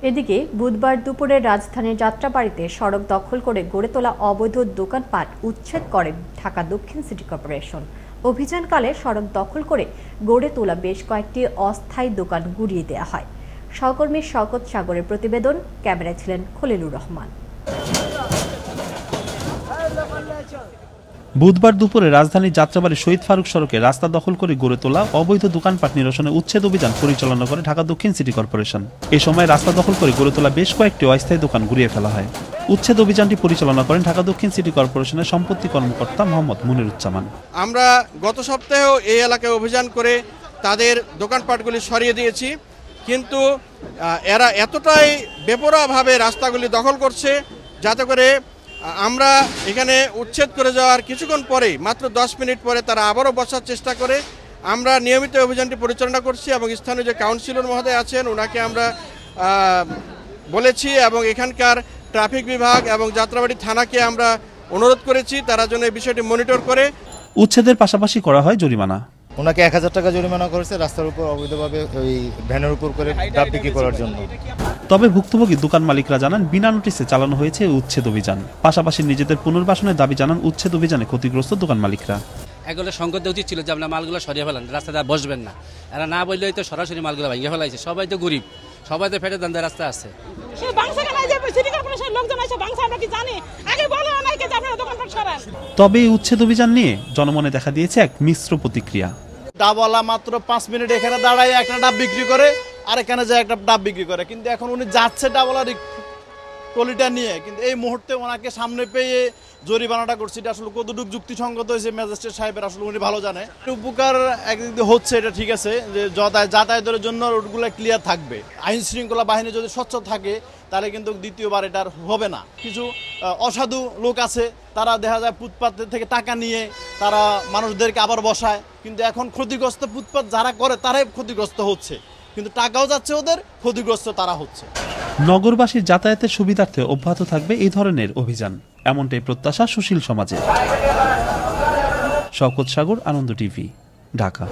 এদিকে বুধবার দুপুরে রাজধানীর যাত্রাবাড়ীতে সড়ক দখল করে গড়ে তোলা অবৈধ দোকানপাট উচ্ছেদ করে ঢাকা দক্ষিণ সিটি কর্পোরেশন। অভিযানকালে সড়ক দখল করে গড়ে তোলা বেশ কয়েকটি অস্থায়ী দোকান গুড়িয়ে দেওয়া হয়। সহকর্মী শওকত সাগরের প্রতিবেদন, ক্যামেরায় ছিলেন খলিলুর রহমান। বুধবার দুপুরে রাজধানীর যাত্রাবাড়ী শহীদ ফারুক সড়কে রাস্তা দখল করে গড়ে তোলা অবৈধ দোকানপাট নিরসনে উচ্ছেদ অভিযান পরিচালনা করে ঢাকা দক্ষিণ সিটি কর্পোরেশন। এ সময় রাস্তা দখল করে গড়ে তোলা বেশ কয়েকটি অস্থায়ী দোকান গুড়িয়ে ফেলা হয়। উচ্ছেদ অভিযানটি পরিচালনা করেন ঢাকা দক্ষিণ সিটি কর্পোরেশনের সম্পত্তি কর্মকর্তা মোহাম্মদ মনিরুজ্জামান। আমরা গত সপ্তাহেও এই এলাকায় অভিযান করে তাদের দোকানপাটগুলি সরিয়ে দিয়েছি, কিন্তু এরা এতটাই বেপরোয়াভাবে রাস্তাগুলি দখল করছে যাতে করে আমরা এখানে উচ্ছেদ করে যাওয়ার কিছুক্ষণ পরেই, মাত্র 10 মিনিট পরে তারা আবারও বসার চেষ্টা করে। আমরা নিয়মিত অভিযানটি পরিচালনা করছি এবং স্থানীয় যে কাউন্সিলর মহোদয় আছেন ওনাকে আমরা বলেছি এবং এখানকার ট্রাফিক বিভাগ এবং যাত্রাবাড়ী থানাকে আমরা অনুরোধ করেছি তারা যেন এই বিষয়টি মনিটর করে। উচ্ছেদের পাশাপাশি করা হয় জরিমানা। ওনাকে 1000 টাকা জরিমানা করেছে রাস্তার উপর অবৈধভাবে ওই ভ্যানের উপর করে ডাব বিক্রি করার জন্য। তবে ভুক্তভোগী দোকান মালিকরা জানান বিনা নোটিশে চালানো হয়েছে উচ্ছেদ অভিযান। পাশাপাশি নিজেদের পুনর্বাসনের দাবি জানান উচ্ছেদ অভিযানে ক্ষতিগ্রস্ত দোকান মালিকরা। এগুলো সংকট দেওয়া উচিত ছিল যে আপনার মালগুলো সরিয়ে ফেলেন, রাস্তায় বসবেন না। এরা না বললেই তো সরাসরি মালগুলো ভেঙে ফেলাইছে। সবাই তো গরিব, সবাই তো ফেটে দান্দা রাস্তা আছে। তবে এই উচ্ছেদ অভিযান নিয়ে জনমনে দেখা দিয়েছে এক মিশ্র প্রতিক্রিয়া। ডাবওয়ালা মাত্র 5 মিনিট এখানে দাঁড়ায় একটা ডাব বিক্রি করে আর এখানে যায় একটা ডাব বিক্রি করে, কিন্তু এখন উনি যাচ্ছে ডাবওয়ালার টলিটা নিয়ে, কিন্তু এই মুহূর্তে ওনাকে সামনে পেয়ে জরিমানাটা করছে। এটা আসলে কতটুকু যুক্তিসঙ্গত হয়েছে ম্যাজিস্ট্রেট সাহেবের আসলে উনি ভালো জানে। উপকার একদিক দিয়ে হচ্ছে, এটা ঠিক আছে যে যাতায়াতের জন্য রোডগুলো ক্লিয়ার থাকবে। আইন শৃঙ্খলা বাহিনী যদি স্বচ্ছ থাকে তাহলে কিন্তু দ্বিতীয়বার এটা হবে না। কিছু অসাধু লোক আছে, তারা দেখা যায় ফুটপাত থেকে টাকা নিয়ে তারা মানুষদেরকে আবার বসায়, কিন্তু এখন ক্ষতিগ্রস্ত ফুটপাত যারা করে তারাই ক্ষতিগ্রস্ত হচ্ছে, কিন্তু টাকাও যাচ্ছে ওদের, ক্ষতিগ্রস্ত তারা হচ্ছে। নগরবাসীর যাতায়াতের সুবিধার্থে অব্যাহত থাকবে এই ধরনের অভিযান, এমনটাই প্রত্যাশা সুশীল সমাজের। শওকত সাগর, আনন্দ টিভি, ঢাকা।